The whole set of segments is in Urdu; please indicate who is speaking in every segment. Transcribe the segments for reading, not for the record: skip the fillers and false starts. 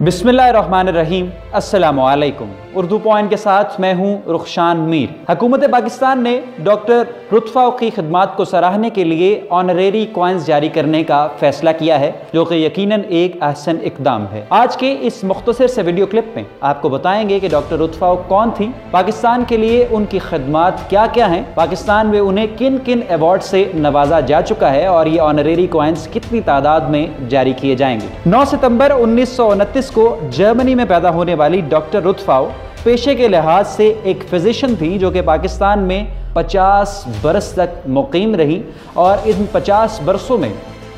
Speaker 1: بسم اللہ الرحمن الرحیم، السلام علیکم۔ اردو پوائنٹ کے ساتھ میں ہوں رخشان میر۔ حکومت پاکستان نے ڈاکٹر رتھ فاؤ کی خدمات کو سراہنے کے لیے آنریری کوائنز جاری کرنے کا فیصلہ کیا ہے، جو کہ یقیناً ایک احسن اقدام ہے۔ آج کے اس مختصر سے ویڈیو کلپ میں آپ کو بتائیں گے کہ ڈاکٹر رتھ فاؤ کون تھیں، پاکستان کے لیے ان کی خدمات کیا کیا ہیں، پاکستان میں انہیں کن کن ایوارڈ سے نوازا جا چکا ہے اور یہ آنریری کوائنز کتنی تعداد میں جاری کیے جائیں گے۔ 9 ستمبر 1929 کو جرمنی میں پیدا ہونے والی ڈاکٹر رتھ فاؤ پیشے کے لحاظ سے ایک فزیشین تھی، جو کہ پاکستان میں 50 برس تک مقیم رہی اور ان 50 برسوں میں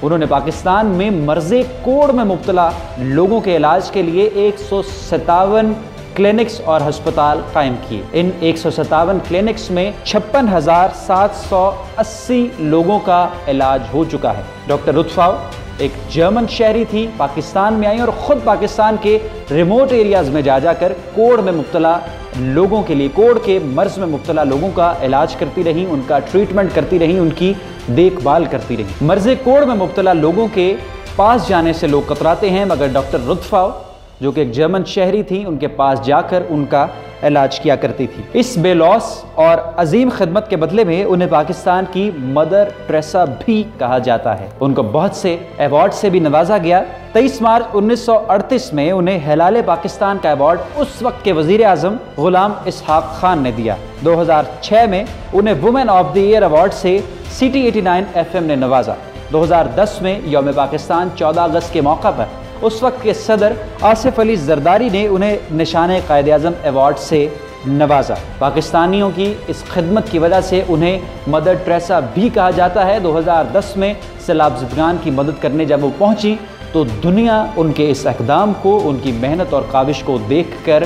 Speaker 1: انہوں نے پاکستان میں مرض کوڑ میں مبتلا لوگوں کے علاج کے لیے 157 کلینکس اور ہسپتال قائم کیے۔ ان 157 کلینکس میں 56,780 لوگوں کا علاج ہو چکا ہے۔ ڈاکٹر رتھ فاؤ ایک جرمن شہری تھی، پاکستان میں آئی اور خود پاکستان کے ریموٹ ایریاز میں جا کر کوڑ میں مبتلا لوگوں کے لیے، کوڑ کے مرض میں مبتلا لوگوں کا علاج کرتی رہی، ان کا ٹریٹمنٹ کرتی رہی، ان کی دیکھ بھال کرتی رہی۔ مرض کوڑ میں مبتلا لوگوں کے پاس جانے سے لوگ کتراتے ہیں، مگر ڈاکٹر رتھ فاؤ جو کہ ایک جرمن شہری تھی، ان کے پاس جا کر ان کا علاج کیا کرتی تھی۔ اس بے لوث اور عظیم خدمت کے بدلے میں انہیں پاکستان کی مدر ٹریسا بھی کہا جاتا ہے۔ ان کو بہت سے ایوارڈ سے بھی نوازا گیا۔ 23 مارچ 1938 میں انہیں ہلال پاکستان کا ایوارڈ اس وقت کے وزیر اعظم غلام اسحاق خان نے دیا۔ 2006 میں انہیں woman of the year award سے City 89 FM نے نوازا۔ 2010 میں یوم پاکستان 14 اگست کے موقع پر اس وقت کے صدر آصف علی زرداری نے انہیں نشان قائد اعظم ایوارڈ سے نوازا۔ پاکستانیوں کی اس خدمت کی وجہ سے انہیں مدر ٹریسا بھی کہا جاتا ہے۔ 2010 میں سیلاب زدگان کی مدد کرنے جب وہ پہنچی تو دنیا ان کے اس اقدام کو، ان کی محنت اور کاوش کو دیکھ کر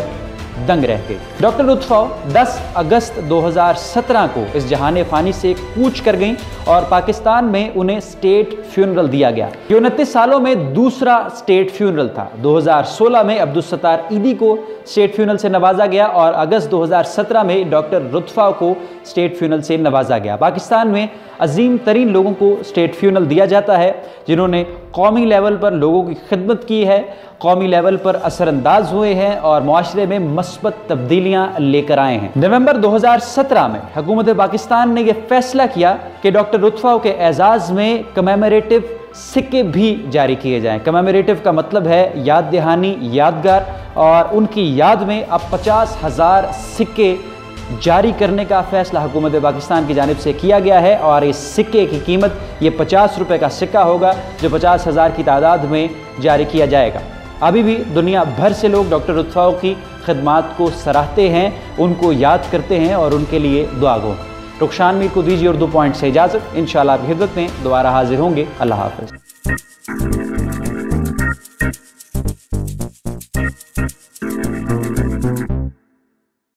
Speaker 1: دنگ رہ گئی۔ ڈاکٹر رتھ فاؤ 10 اگست 2017 کو اس جہان فانی سے کوچ کر گئیں اور پاکستان میں انہیں سٹیٹ فیونرل دیا گیا۔ یہ 29 سالوں میں دوسرا سٹیٹ فیونرل تھا۔ 2016 میں عبدالستار عیدی کو سٹیٹ فیونرل سے نوازا گیا اور اگست 2017 میں ڈاکٹر رتھ فاؤ کو سٹیٹ فیونرل سے نوازا گیا۔ پاکستان میں عظیم ترین لوگوں کو سٹیٹ فیونرل دیا جاتا ہے، جنہوں نے قومی لیول پر لوگوں کی خدمت کی ہے، قومی لیول پر اثر انداز ہوئے ہیں اور معاشرے میں مثبت تبدیلیاں لے کر آئے ہیں۔ نومبر 2017 میں حکومت پاکستان نے یہ فیصلہ کیا کہ ڈاکٹر رتھ فاؤ کے اعزاز میں کمیموریٹو سکے بھی جاری کیے جائیں۔ کمیموریٹو کا مطلب ہے یاد دہانی، یادگار، اور ان کی یاد میں اب 50,000 سکے جاری کرنے کا فیصلہ حکومت پاکستان کی جانب سے کیا گیا ہے اور اس سکے کی قیمت یہ 50 روپے کا سکہ ہوگا، جو 50,000 کی تعداد میں جاری کیا جائے گا۔ ابھی بھی دنیا بھر سے لوگ ڈاکٹر رتھ فاؤ کی خدمات کو سراہتے ہیں، ان کو یاد کرتے ہیں اور ان کے لیے دعا گو۔ رخشان میر کو دیجیے اردو پوائنٹ سے اجازت، انشاءاللہ آپ کی خدمت میں دوبارہ حاضر ہوں گے۔ اللہ حافظ۔